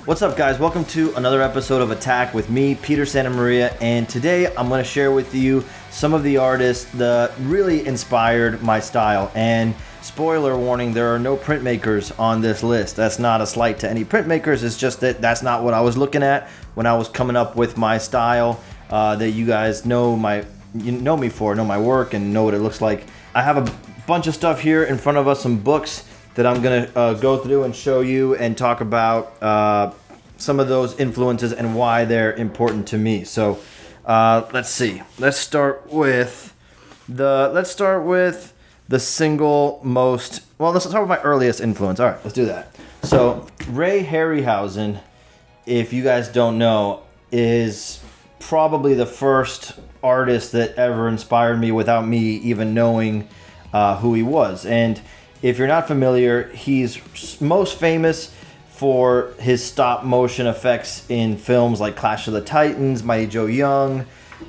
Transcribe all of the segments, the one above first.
What's up, guys? Welcome to another episode of Attack with me, Peter Santamaria, and today I'm going to share with you some of the artists that really inspired my style. And spoiler warning, there are no printmakers on this list. That's not a slight to any printmakers, it's just that that's not what I was looking at when I was coming up with my style that you guys know me for, know my work, and know what it looks like. I have a bunch of stuff here in front of us, some books that I'm going to go through and show you and talk about some of those influences and why they're important to me. So let's see. Let's start with the single most, well, let's start with my earliest influence. All right, let's do that. So Ray Harryhausen, if you guys don't know, is probably the first artist that ever inspired me without me even knowing who he was. And if you're not familiar, he's most famous for his stop motion effects in films like Clash of the Titans, Mighty Joe Young,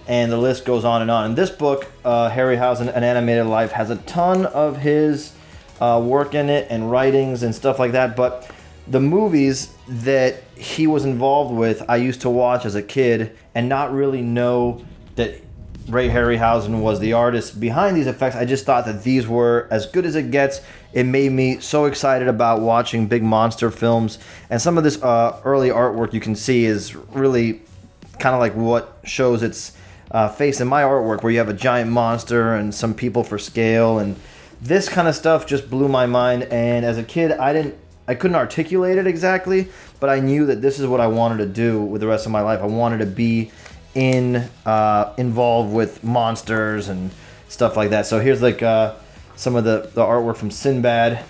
and the list goes on and on. And this book, Harryhausen, An Animated Life, has a ton of his work in it and writings and stuff like that. But the movies that he was involved with, I used to watch as a kid and not really know that Ray Harryhausen was the artist behind these effects. I just thought that these were as good as it gets. It made me so excited about watching big monster films. And some of this early artwork you can see is really kind of like what shows its face in my artwork, where you have a giant monster and some people for scale. And this kind of stuff just blew my mind. And as a kid, I couldn't articulate it exactly, but I knew that this is what I wanted to do with the rest of my life. I wanted to be involved with monsters and stuff like that. So here's like some of the artwork from Sinbad.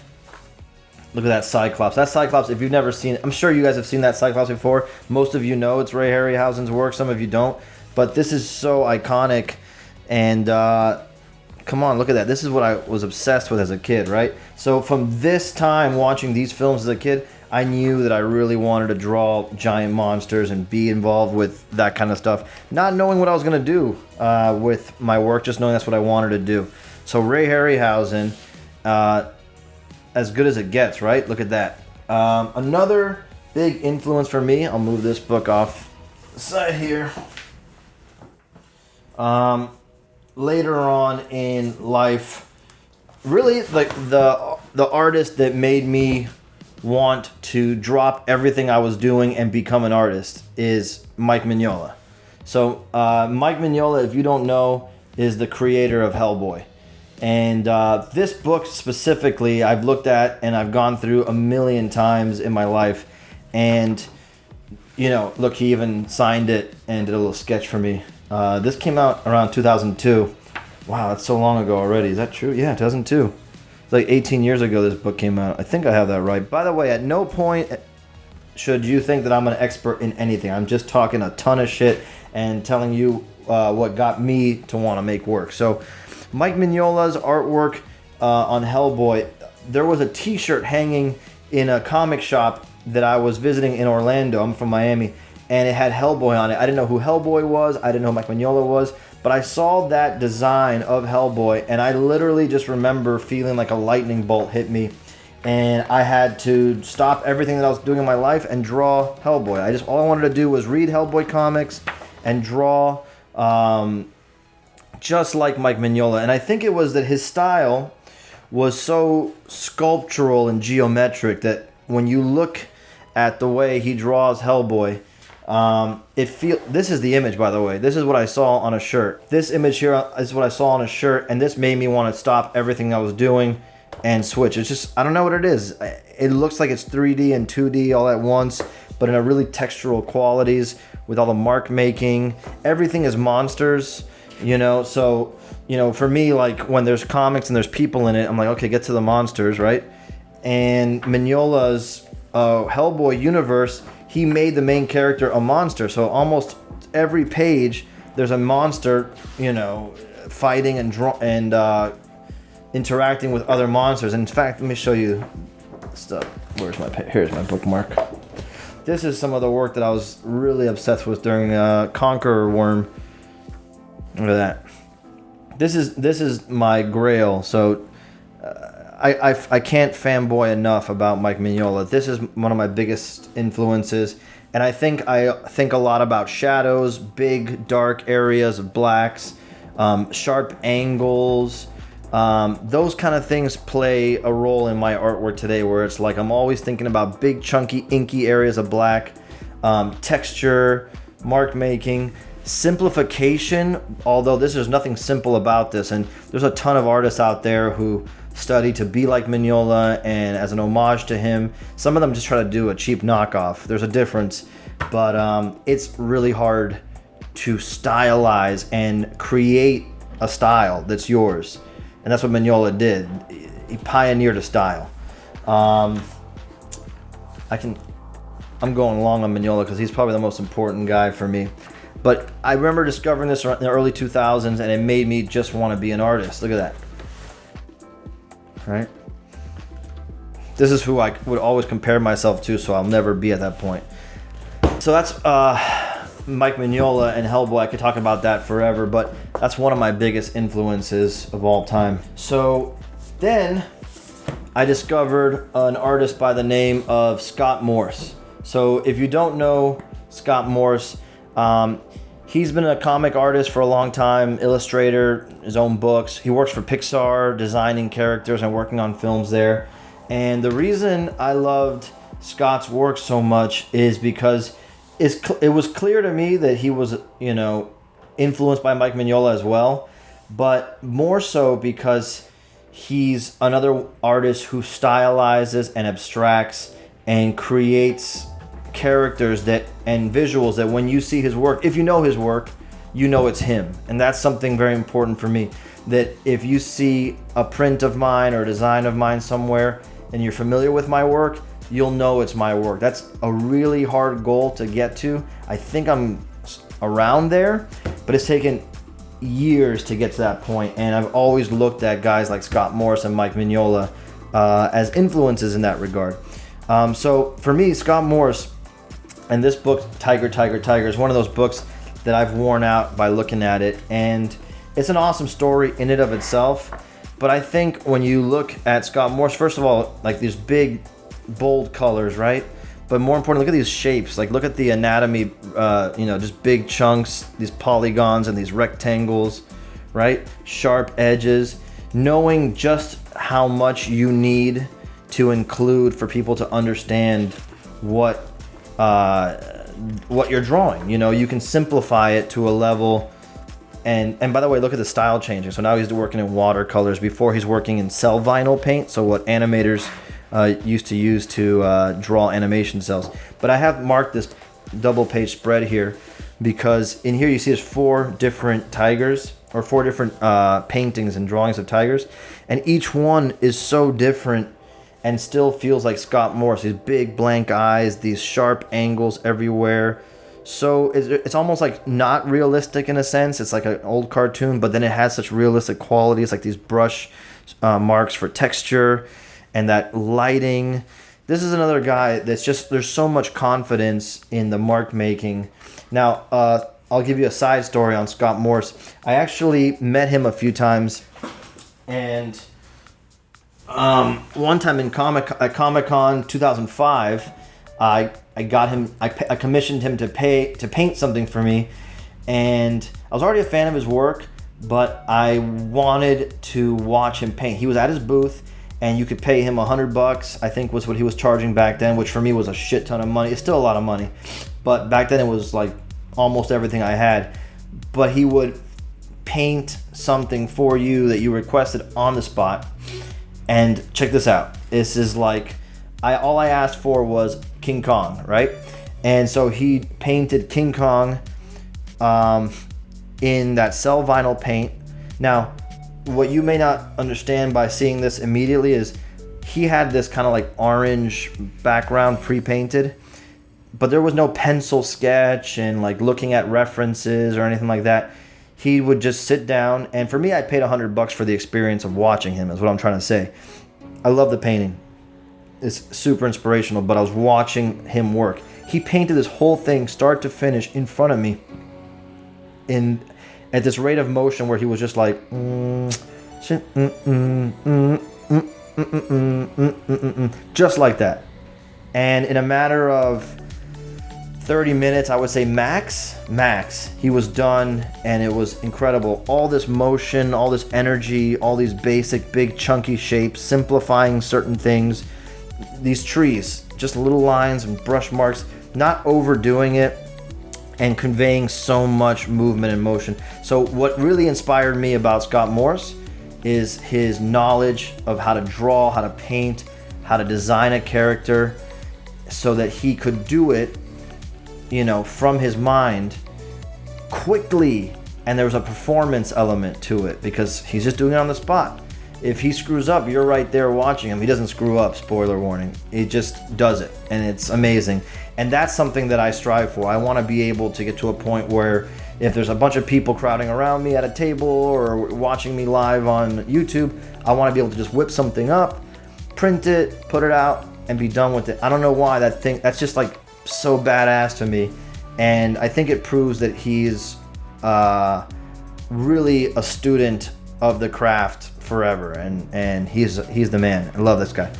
Look at that Cyclops. That Cyclops, if you've never seen it, I'm sure you guys have seen that Cyclops before. Most of you know it's Ray Harryhausen's work. Some of you don't. But this is so iconic. And come on, look at that. This is what I was obsessed with as a kid, right? So from this time watching these films as a kid, I knew that I really wanted to draw giant monsters and be involved with that kind of stuff. Not knowing what I was going to do with my work, just knowing that's what I wanted to do. So Ray Harryhausen, as good as it gets, right? Look at that. Another big influence for me, I'll move this book off the side here. Later on in life, really like the artist that made me want to drop everything I was doing and become an artist is Mike Mignola. So Mike Mignola, if you don't know, is the creator of Hellboy. And this book specifically I've looked at and I've gone through a million times in my life. And, you know, look, he even signed it and did a little sketch for me. This came out around 2002. Wow, that's so long ago already. Is that true? Yeah, 2002. It's like 18 years ago this book came out. I think I have that right. By the way, at no point should you think that I'm an expert in anything. I'm just talking a ton of shit and telling you what got me to want to make work. So Mike Mignola's artwork on Hellboy, there was a t-shirt hanging in a comic shop that I was visiting in Orlando. I'm from Miami. And it had Hellboy on it. I didn't know who Hellboy was. I didn't know who Mike Mignola was. But I saw that design of Hellboy, and I literally just remember feeling like a lightning bolt hit me. And I had to stop everything that I was doing in my life and draw Hellboy. All I wanted to do was read Hellboy comics and draw just like Mike Mignola. And I think it was that his style was so sculptural and geometric that when you look at the way he draws Hellboy, this is the image, by the way. This is what I saw on a shirt. This image here is what I saw on a shirt, and this made me want to stop everything I was doing and switch. It's just, I don't know what it is. It looks like it's 3D and 2D all at once, but in a really textural qualities with all the mark making. Everything is monsters, you know. So, you know, for me, like when there's comics and there's people in it, I'm like, okay, get to the monsters, right? And Mignola's Hellboy universe, he made the main character a monster. So almost every page there's a monster, you know, fighting and interacting with other monsters. And in fact, let me show you stuff. Here's my bookmark. This is some of the work that I was really obsessed with during Conqueror Worm. Look at that. This is my grail. So I can't fanboy enough about Mike Mignola. This is one of my biggest influences, and I think a lot about shadows, big dark areas of blacks, sharp angles. Those kind of things play a role in my artwork today, where it's like I'm always thinking about big, chunky, inky areas of black, texture, mark making. Simplification, although there's nothing simple about this, and there's a ton of artists out there who study to be like Mignola, and as an homage to him, some of them just try to do a cheap knockoff. There's a difference, but it's really hard to stylize and create a style that's yours, and that's what Mignola did. He pioneered a style. I'm going long on Mignola because he's probably the most important guy for me. But I remember discovering this in the early 2000s, and it made me just want to be an artist. Look at that. Right? This is who I would always compare myself to, so I'll never be at that point. So that's Mike Mignola and Hellboy. I could talk about that forever, but that's one of my biggest influences of all time. So then I discovered an artist by the name of Scott Morse. So if you don't know Scott Morse, he's been a comic artist for a long time, illustrator, his own books. He works for Pixar, designing characters and working on films there. And the reason I loved Scott's work so much is because it was clear to me that he was, influenced by Mike Mignola as well, but more so because he's another artist who stylizes and abstracts and creates characters and visuals that when you see his work, if you know his work, you know it's him. And that's something very important for me, that if you see a print of mine or a design of mine somewhere and you're familiar with my work, you'll know it's my work. That's a really hard goal to get to. I think I'm around there, but it's taken years to get to that point, and I've always looked at guys like Scott Morse and Mike Mignola as influences in that regard. So for me, Scott Morse, and this book, Tiger, Tiger, Tiger, is one of those books that I've worn out by looking at it. And it's an awesome story in and of itself. But I think when you look at Scott Morse, first of all, like these big, bold colors, right? But more importantly, look at these shapes. Like look at the anatomy, just big chunks, these polygons and these rectangles, right? Sharp edges. Knowing just how much you need to include for people to understand what you're drawing. You can simplify it to a level, and by the way, look at the style changing. So now he's working in watercolors. Before he's working in cell vinyl paint, so what animators used to use to draw animation cells. But I have marked this double page spread here because in here you see there's 4 different tigers, or 4 different paintings and drawings of tigers, and each one is so different and still feels like Scott Morse. These big blank eyes, these sharp angles everywhere. So it's almost like not realistic in a sense. It's like an old cartoon, but then it has such realistic qualities, like these brush marks for texture and that lighting. This is another guy that's just, there's so much confidence in the mark making. Now, I'll give you a side story on Scott Morse. I actually met him a few times, and one time at Comic-Con 2005, I commissioned him to paint something for me, and I was already a fan of his work, but I wanted to watch him paint. He was at his booth, and you could pay him $100, I think was what he was charging back then, which for me was a shit ton of money. It's still a lot of money, but back then it was like almost everything I had. But he would paint something for you that you requested on the spot. And check this out. This is like, all I asked for was King Kong, right? And so he painted King Kong in that cell vinyl paint. Now, what you may not understand by seeing this immediately is he had this kind of like orange background pre-painted, but there was no pencil sketch and like looking at references or anything like that. He would just sit down, and for me, I paid $100 for the experience of watching him, is what I'm trying to say. I love the painting. It's super inspirational, but I was watching him work. He painted this whole thing, start to finish, in front of me, at this rate of motion where he was just like, just like that. And in a matter of 30 minutes, I would say max, he was done, and it was incredible. All this motion, all this energy, all these basic, big, chunky shapes, simplifying certain things. These trees, just little lines and brush marks, not overdoing it, and conveying so much movement and motion. So what really inspired me about Scott Morse is his knowledge of how to draw, how to paint, how to design a character, so that he could do it, from his mind quickly. And there was a performance element to it because he's just doing it on the spot. If he screws up, you're right there watching him. He doesn't screw up, spoiler warning. He just does it, and it's amazing. And that's something that I strive for. I want to be able to get to a point where if there's a bunch of people crowding around me at a table or watching me live on YouTube, I want to be able to just whip something up, print it, put it out, and be done with it. I don't know why that's just like so badass to me. And I think it proves that he's really a student of the craft forever, and he's the man. I love this guy.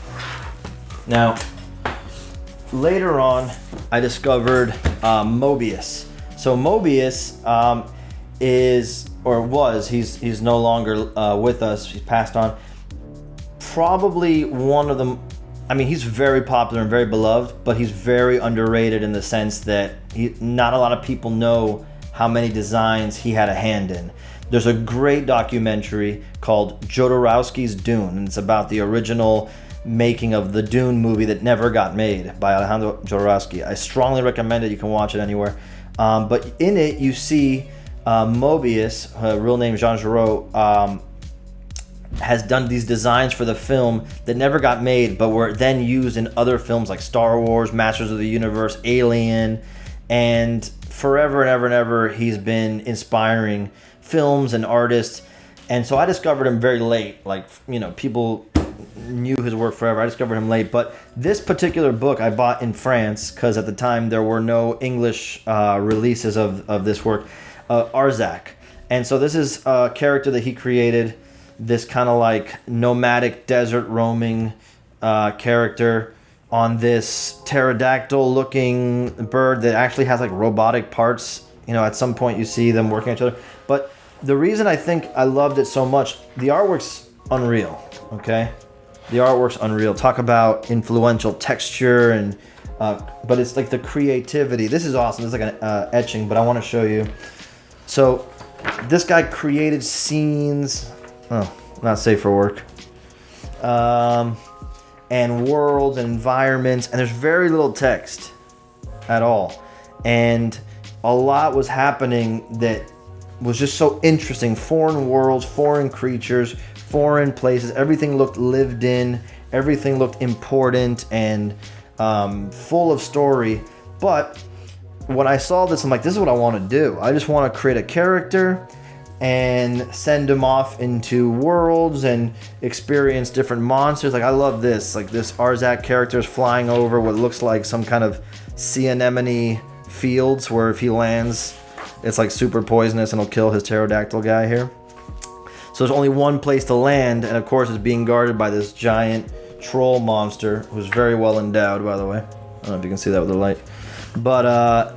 Now, later on, I discovered Mobius. So Mobius he's no longer with us. He's passed on. Probably one of them. I mean, he's very popular and very beloved, but he's very underrated in the sense that not a lot of people know how many designs he had a hand in. There's a great documentary called Jodorowsky's Dune, and it's about the original making of the Dune movie that never got made by Alejandro Jodorowsky. I strongly recommend it. You can watch it anywhere. But in it, you see Mobius, her real name Jean Giraud, has done these designs for the film that never got made, but were then used in other films like Star Wars, Masters of the Universe, Alien, and forever and ever and ever, he's been inspiring films and artists. And so I discovered him very late. Like, people knew his work forever. I discovered him late. But this particular book I bought in France because at the time there were no English releases of this work, Arzak. And so this is a character that he created, this kind of like nomadic desert roaming character on this pterodactyl looking bird that actually has like robotic parts. At some point you see them working at each other. But the reason I think I loved it so much, the artwork's unreal, okay? The artwork's unreal. Talk about influential texture and, but it's like the creativity. This is awesome. This is like an etching, but I want to show you. So this guy created scenes, not safe for work, and worlds and environments, and there's very little text at all. And a lot was happening that was just so interesting. Foreign worlds, foreign creatures, foreign places. Everything looked lived in. Everything looked important and full of story. But when I saw this, I'm like, this is what I want to do. I just want to create a character and send him off into worlds and experience different monsters. Like, I love this. Like, this Arzak character is flying over what looks like some kind of sea anemone fields where if he lands, it's like super poisonous and it'll kill his pterodactyl guy here. So there's only one place to land, and of course it's being guarded by this giant troll monster who's very well endowed, by the way. I don't know if you can see that with the light. But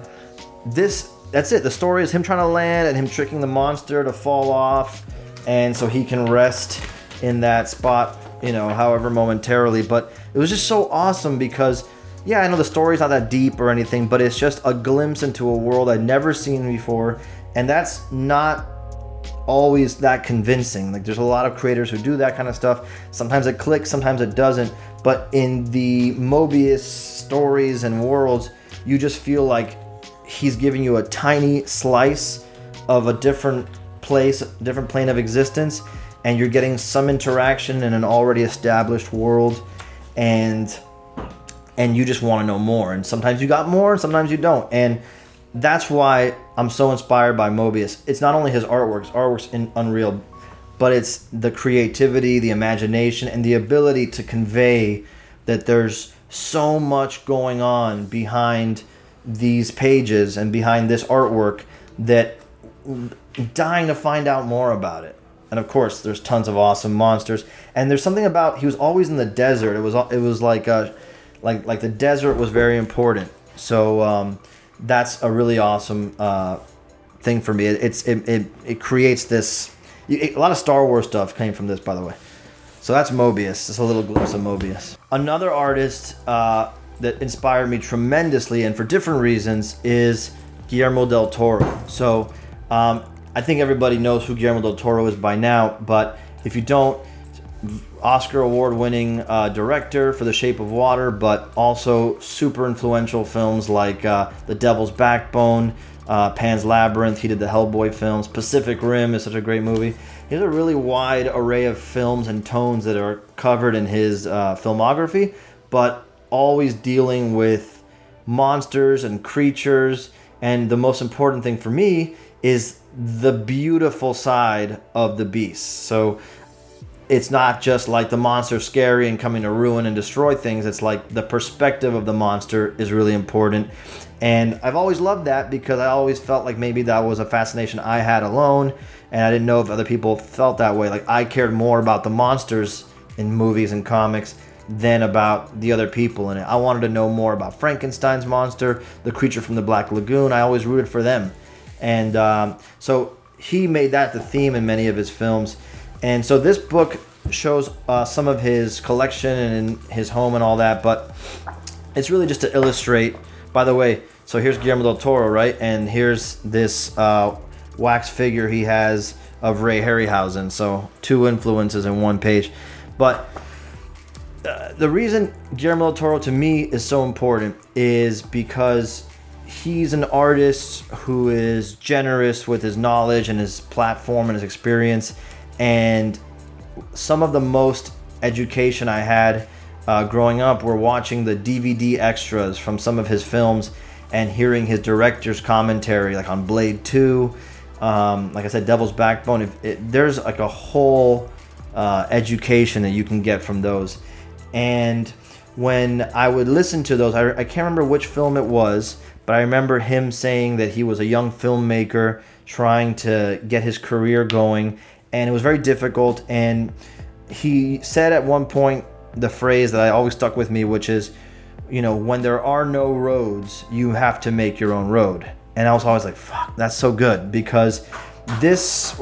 that's it. The story is him trying to land and him tricking the monster to fall off, and so he can rest in that spot, however momentarily. But it was just so awesome because, yeah, I know the story's not that deep or anything, but it's just a glimpse into a world I'd never seen before, and that's not always that convincing. Like, there's a lot of creators who do that kind of stuff. Sometimes it clicks, sometimes it doesn't. But in the Mobius stories and worlds, you just feel like he's giving you a tiny slice of a different place, different plane of existence, and you're getting some interaction in an already established world, and you just want to know more. And sometimes you got more, sometimes you don't. And that's why I'm so inspired by Mobius. It's not only his artwork, his artwork's unreal, but it's the creativity, the imagination, and the ability to convey that there's so much going on behind these pages and behind this artwork that I'm dying to find out more about it. And of course, there's tons of awesome monsters. And there's something about he was always in the desert. It was like the desert was very important. So that's a really awesome thing for me. It creates this. A lot of Star Wars stuff came from this, by the way. So that's Mobius. Just a little glimpse of Mobius. Another artist that inspired me tremendously, and for different reasons, is Guillermo Del Toro. So I think everybody knows who Guillermo Del Toro is by now, but if you don't, Oscar award-winning director for The Shape of Water, but also super influential films like The Devil's Backbone, Pan's Labyrinth. He did the Hellboy films. Pacific Rim is such a great movie. He has a really wide array of films and tones that are covered in his filmography, but always dealing with monsters and creatures. And the most important thing for me is the beautiful side of the beast. So it's not just like the monster's scary and coming to ruin and destroy things. It's like the perspective of the monster is really important. And I've always loved that because I always felt like maybe that was a fascination I had alone, and I didn't know if other people felt that way. Like I cared more about the monsters in movies and comics than about the other people in it. I wanted to know more about Frankenstein's monster, the creature from the Black Lagoon. I always rooted for them. And so he made that the theme in many of his films. And so this book shows some of his collection and his home and all that, but it's really just to illustrate. By the way, so here's Guillermo del Toro, right? And here's this wax figure he has of Ray Harryhausen. So 2 influences in 1 page. But the reason Guillermo del Toro to me is so important is because he's an artist who is generous with his knowledge and his platform and his experience. And some of the most education I had growing up were watching the DVD extras from some of his films and hearing his director's commentary, like on Blade 2, like I said, Devil's Backbone. There's like a whole education that you can get from those. And when I would listen to those, I can't remember which film it was, but I remember him saying that he was a young filmmaker trying to get his career going, and it was very difficult. And he said at one point the phrase that I always stuck with me, which is, you know, when there are no roads, you have to make your own road. And I was always like, fuck, that's so good, because this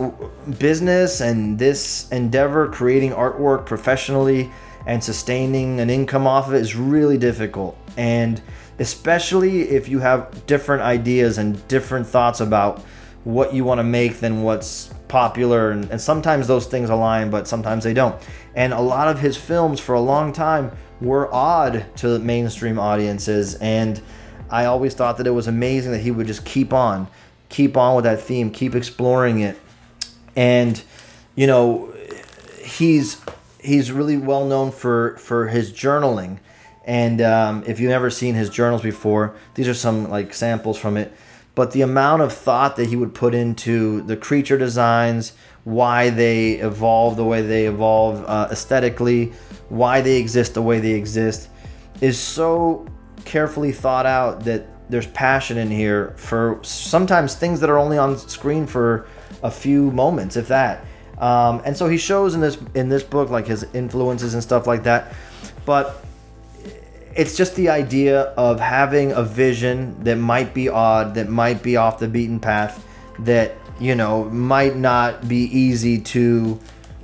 business and this endeavor, creating artwork professionally and sustaining an income off of it, is really difficult. And especially if you have different ideas and different thoughts about what you want to make than what's popular, and sometimes those things align, but sometimes they don't. And a lot of his films for a long time were odd to mainstream audiences, and I always thought that it was amazing that he would just keep on with that theme, keep exploring it. And you know, he's really well known for his journaling. And if you've never seen his journals before, these are some like samples from it. But the amount of thought that he would put into the creature designs, why they evolve the way they evolve aesthetically, why they exist the way they exist, is so carefully thought out that there's passion in here for sometimes things that are only on screen for a few moments, if that. And so he shows in this book like his influences and stuff like that. But it's just the idea of having a vision that might be odd, that might be off the beaten path, that, you know, might not be easy to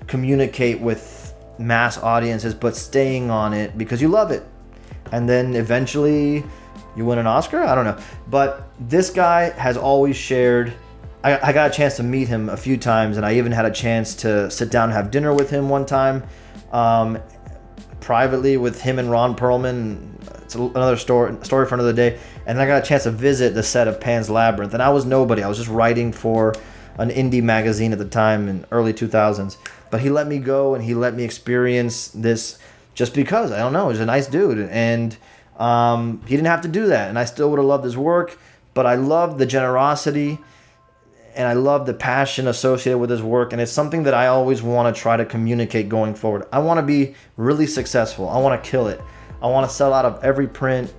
communicate with mass audiences, but staying on it because you love it. And then eventually you win an Oscar? I don't know. But this guy has always shared. I got a chance to meet him a few times, and I even had a chance to sit down and have dinner with him one time. Privately with him and Ron Perlman. It's another story for another day. And I got a chance to visit the set of Pan's Labyrinth, and I was nobody. I was just writing for an indie magazine at the time in early 2000s. But he let me go and he let me experience this just because, I don't know, he's a nice dude. And he didn't have to do that, and I still would have loved his work, but I loved the generosity and I love the passion associated with his work, and it's something that I always want to try to communicate going forward. I want to be really successful. I want to kill it. I want to sell out of every print,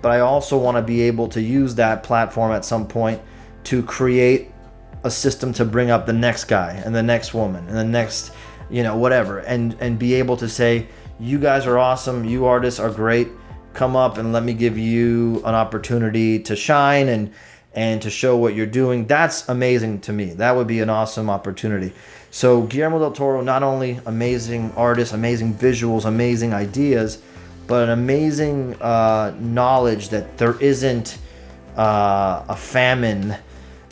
but I also want to be able to use that platform at some point to create a system to bring up the next guy and the next woman and the next, whatever, and be able to say, you guys are awesome, you artists are great, come up and let me give you an opportunity to shine and to show what you're doing. That's amazing to me. That would be an awesome opportunity. So Guillermo Del Toro, not only amazing artist, amazing visuals, amazing ideas, but an amazing knowledge that there isn't a famine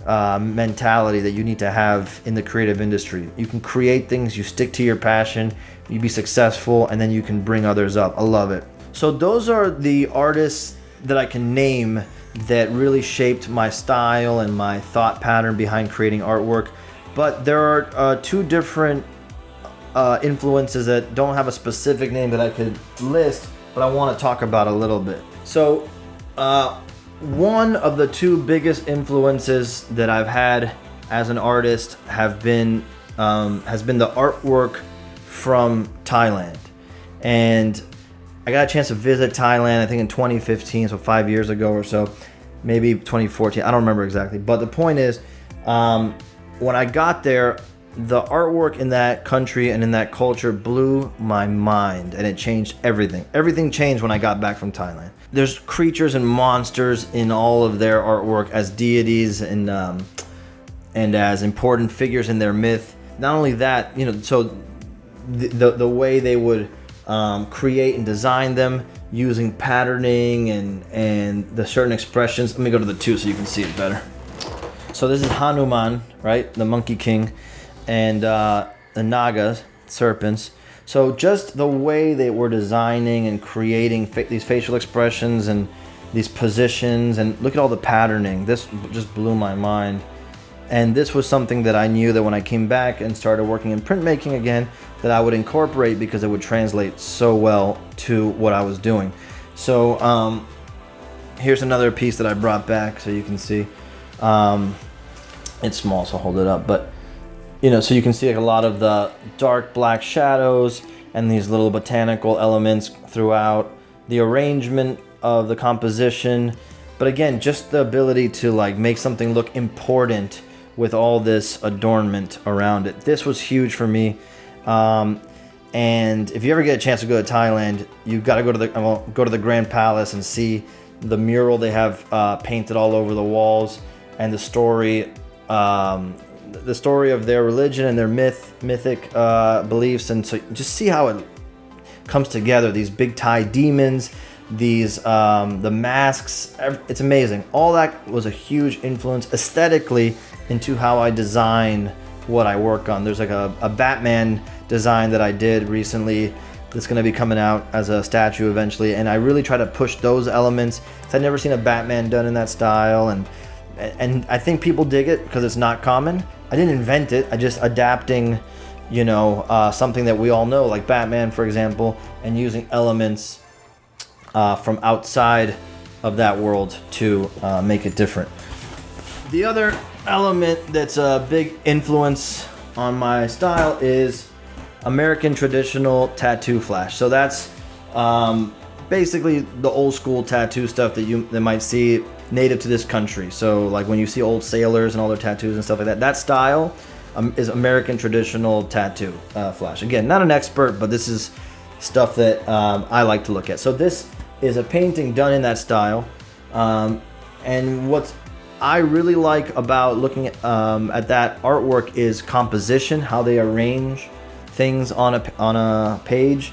mentality that you need to have in the creative industry. You can create things, you stick to your passion, you be successful, and then you can bring others up. I love it. So those are the artists that I can name that really shaped my style and my thought pattern behind creating artwork. But there are two different influences that don't have a specific name that I could list, but I want to talk about a little bit. So one of the two biggest influences that I've had as an artist has been the artwork from Thailand. And I got a chance to visit Thailand, I think in 2015, so 5 years ago or so, maybe 2014, I don't remember exactly. But the point is, when I got there, the artwork in that country and in that culture blew my mind, and it changed everything. Everything changed when I got back from Thailand. There's creatures and monsters in all of their artwork as deities and as important figures in their myth. Not only that, so the way they would create and design them using patterning and the certain expressions. Let me go to the two so you can see it better. So this is Hanuman, right? The Monkey King, and the Nagas, serpents. So just the way they were designing and creating these facial expressions and these positions, and look at all the patterning. This just blew my mind. And this was something that I knew that when I came back and started working in printmaking again, that I would incorporate because it would translate so well to what I was doing. So here's another piece that I brought back so you can see. It's small, so I'll hold it up. But, so you can see like a lot of the dark black shadows and these little botanical elements throughout. The arrangement of the composition. But again, just the ability to like make something look important with all this adornment around it. This was huge for me. And if you ever get a chance to go to Thailand, you've got to go to the Grand Palace and see the mural they have painted all over the walls, and the story of their religion and their mythic beliefs. And so just see how it comes together. These big Thai demons, these the masks, it's amazing. All that was a huge influence aesthetically into how I design what I work on. There's like a Batman design that I did recently that's going to be coming out as a statue eventually, and I really try to push those elements. I've never seen a Batman done in that style, and I think people dig it because it's not common. I didn't invent it. I just adapting, something that we all know, like Batman, for example, and using elements from outside of that world to make it different. The other element that's a big influence on my style is American traditional tattoo flash. So that's basically the old school tattoo stuff that might see native to this country. So like when you see old sailors and all their tattoos and stuff like that, that style is American traditional tattoo flash. Again, not an expert, but this is stuff that I like to look at. So this is a painting done in that style, and what I really like about looking at that artwork is composition, how they arrange things on a page,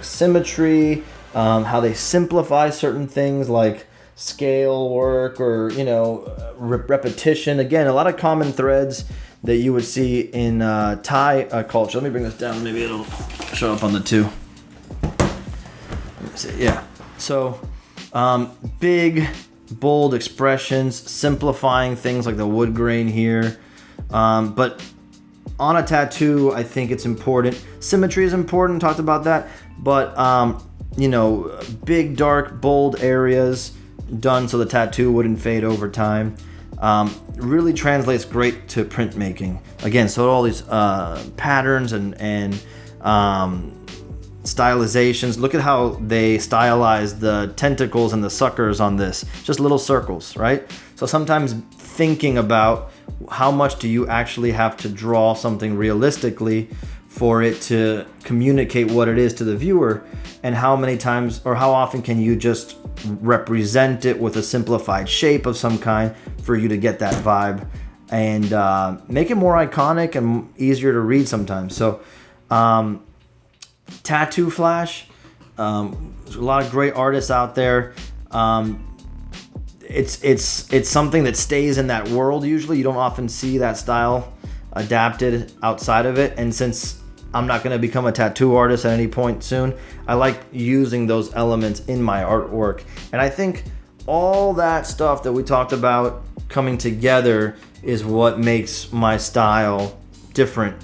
symmetry, how they simplify certain things like scale work or repetition. Again, a lot of common threads that you would see in Thai culture. Let me bring this down. Maybe it'll show up on the two. Let me see. Yeah. So big, bold expressions, simplifying things like the wood grain here. But on a tattoo, I think it's important. Symmetry is important. Talked about that. But big, dark, bold areas done so the tattoo wouldn't fade over time. Really translates great to printmaking. Again, so all these patterns and stylizations. Look at how they stylize the tentacles and the suckers on this. Just little circles, right? So sometimes thinking about how much do you actually have to draw something realistically for it to communicate what it is to the viewer, and how many times or how often can you just represent it with a simplified shape of some kind for you to get that vibe and make it more iconic and easier to read sometimes. So Tattoo Flash, there's a lot of great artists out there. It's something that stays in that world. Usually you don't often see that style adapted outside of it, and since I'm not going to become a tattoo artist at any point soon, I like using those elements in my artwork. And I think all that stuff that we talked about coming together is what makes my style different.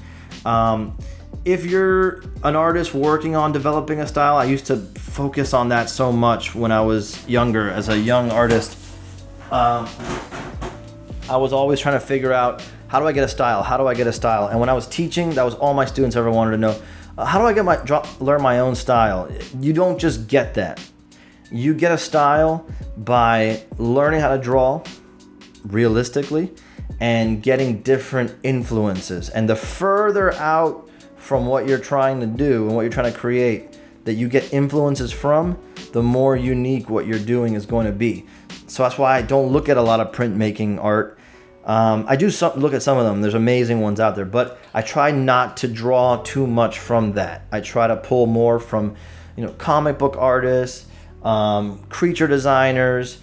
If you're an artist working on developing a style, I used to focus on that so much when I was younger. As a young artist, I was always trying to figure out, how do I get a style? How do I get a style? And when I was teaching, that was all my students ever wanted to know. How do I get learn my own style? You don't just get that. You get a style by learning how to draw realistically and getting different influences. And the further out from what you're trying to do and what you're trying to create that you get influences from, the more unique what you're doing is going to be. So that's why I don't look at a lot of printmaking art. I do look at some of them. There's amazing ones out there, but I try not to draw too much from that. I try to pull more from, comic book artists, creature designers,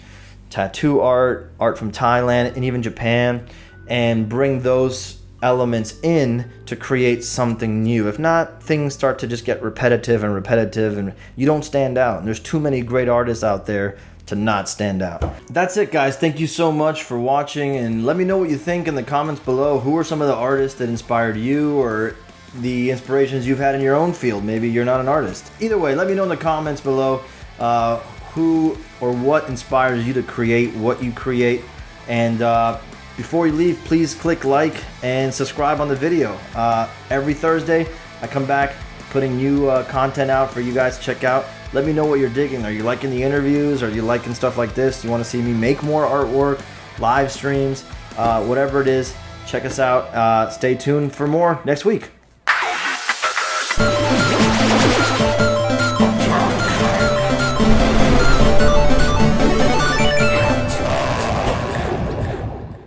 tattoo art from Thailand, and even Japan, and bring those elements in to create something new. If not, things start to just get repetitive, and you don't stand out. And there's too many great artists out there to not stand out. That's it, guys. Thank you so much for watching, and let me know what you think in the comments below. Who are some of the artists that inspired you, or the inspirations you've had in your own field? Maybe you're not an artist. Either way, let me know in the comments below who or what inspires you to create what you create. And before you leave, please click like and subscribe on the video. Every Thursday, I come back putting new content out for you guys to check out. Let me know what you're digging. Are you liking the interviews? Are you liking stuff like this? You want to see me make more artwork, live streams, whatever it is, check us out. Stay tuned for more next week.